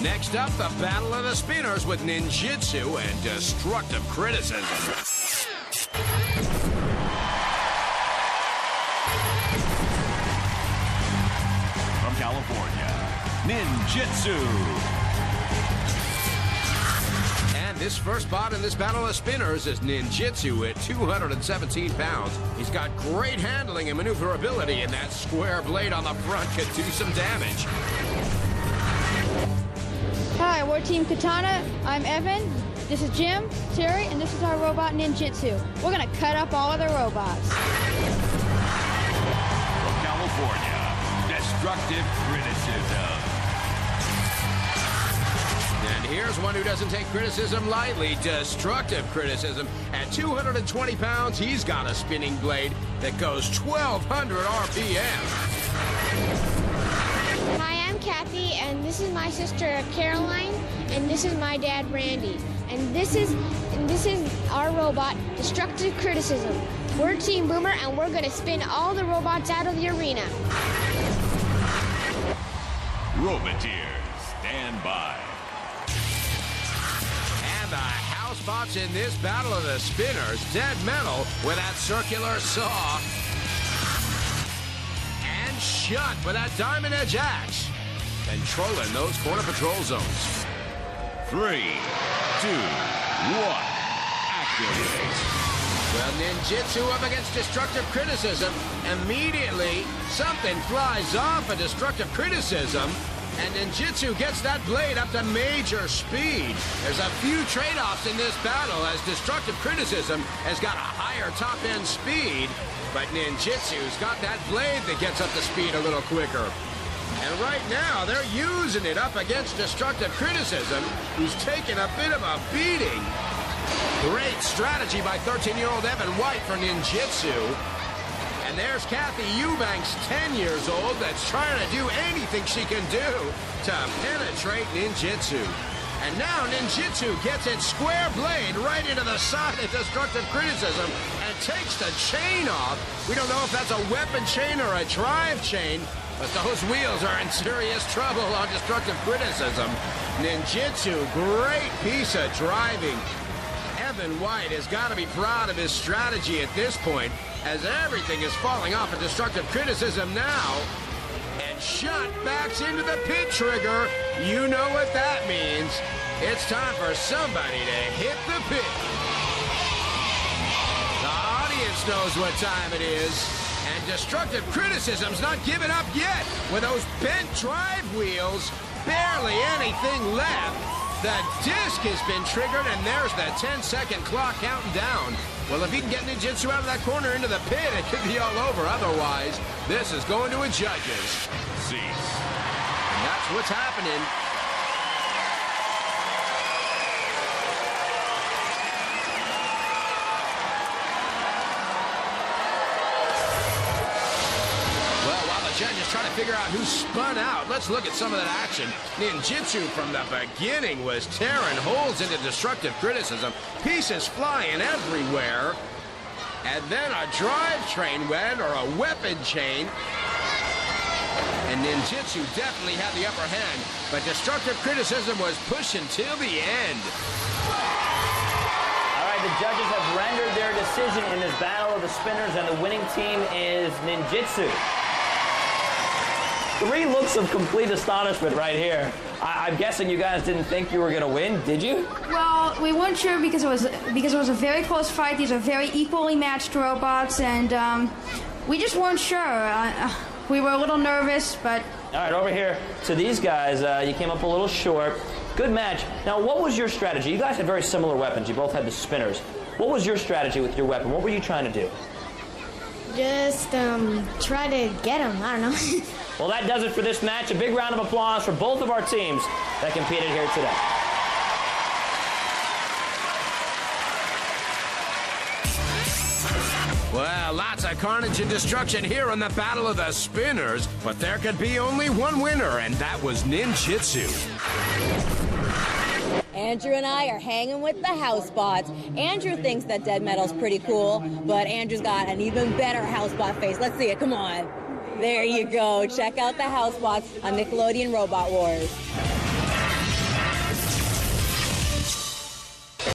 Next up, the Battle of the Spinners with Ninjitsu and Destructive Criticism. From California, Ninjitsu. And this first bot in this Battle of Spinners is Ninjitsu at 217 pounds. He's got great handling and maneuverability, and that square blade on the front could do some damage. Hi, we're Team Katana. I'm Evan. This is Jim, Terry, and this is our robot Ninjitsu. We're gonna cut up all other robots. From California, Destructive Criticism. And here's one who doesn't take criticism lightly, Destructive Criticism. At 220 pounds, he's got a spinning blade that goes 1,200 RPM. Hi, I'm Kathy, and this is my sister Caroline, and this is my dad Randy, and this is our robot Destructive Criticism. We're Team Boomer, and we're gonna spin all the robots out of the arena. Roboteers, stand by. And the house bots in this Battle of the Spinners, Dead Metal with that circular saw. And Shut with that diamond edge axe. Controlling those corner patrol zones. 3, 2, 1, activate. Well, Ninjitsu up against Destructive Criticism. Immediately, something flies off of Destructive Criticism, and Ninjitsu gets that blade up to major speed. There's a few trade-offs in this battle, as Destructive Criticism has got a higher top-end speed, but Ninjitsu's got that blade that gets up to speed a little quicker. And right now, they're using it up against Destructive Criticism, who's taking a bit of a beating. Great strategy by 13-year-old Evan White for Ninjitsu. And there's Kathy Eubanks, 10 years old, that's trying to do anything she can do to penetrate Ninjitsu. And now Ninjitsu gets its square blade right into the side of Destructive Criticism and takes the chain off. We don't know if that's a weapon chain or a drive chain, but those wheels are in serious trouble on Destructive Criticism. Ninjitsu, great piece of driving. Evan White has got to be proud of his strategy at this point, as everything is falling off of Destructive Criticism now. And Shut backs into the pit trigger. You know what that means. It's time for somebody to hit the pit. The audience knows what time it is. And Destructive Criticism's not giving up yet. With those bent drive wheels, barely anything left. The disc has been triggered, and there's the 10-second clock counting down. Well, if he can get Ninjitsu out of that corner into the pit, it could be all over. Otherwise, this is going to a judges. Cease. And that's what's happening. Judges trying to figure out who spun out. Let's look at some of that action. Ninjitsu from the beginning was tearing holes into Destructive Criticism. Pieces flying everywhere. And then a drivetrain went, or a weapon chain. And Ninjitsu definitely had the upper hand. But Destructive Criticism was pushing till the end. All right, the judges have rendered their decision in this Battle of the Spinners, and the winning team is Ninjitsu. 3 looks of complete astonishment right here. I'm guessing you guys didn't think you were going to win, did you? Well, we weren't sure because it was a very close fight. These are very equally matched robots, and we just weren't sure. We were a little nervous, but... All right, over here to these guys, you came up a little short. Good match. Now, what was your strategy? You guys had very similar weapons. You both had the spinners. What was your strategy with your weapon? What were you trying to do? Just try to get him. I don't know. Well, that does it for this match. A big round of applause for both of our teams that competed here today. Well, lots of carnage and destruction here on the Battle of the Spinners, but there could be only one winner, and that was Ninjitsu. Andrew and I are hanging with the housebots. Andrew thinks that Dead Metal's pretty cool, but Andrew's got an even better housebot face. Let's see it, come on. There you go. Check out the housebots on Nickelodeon Robot Wars.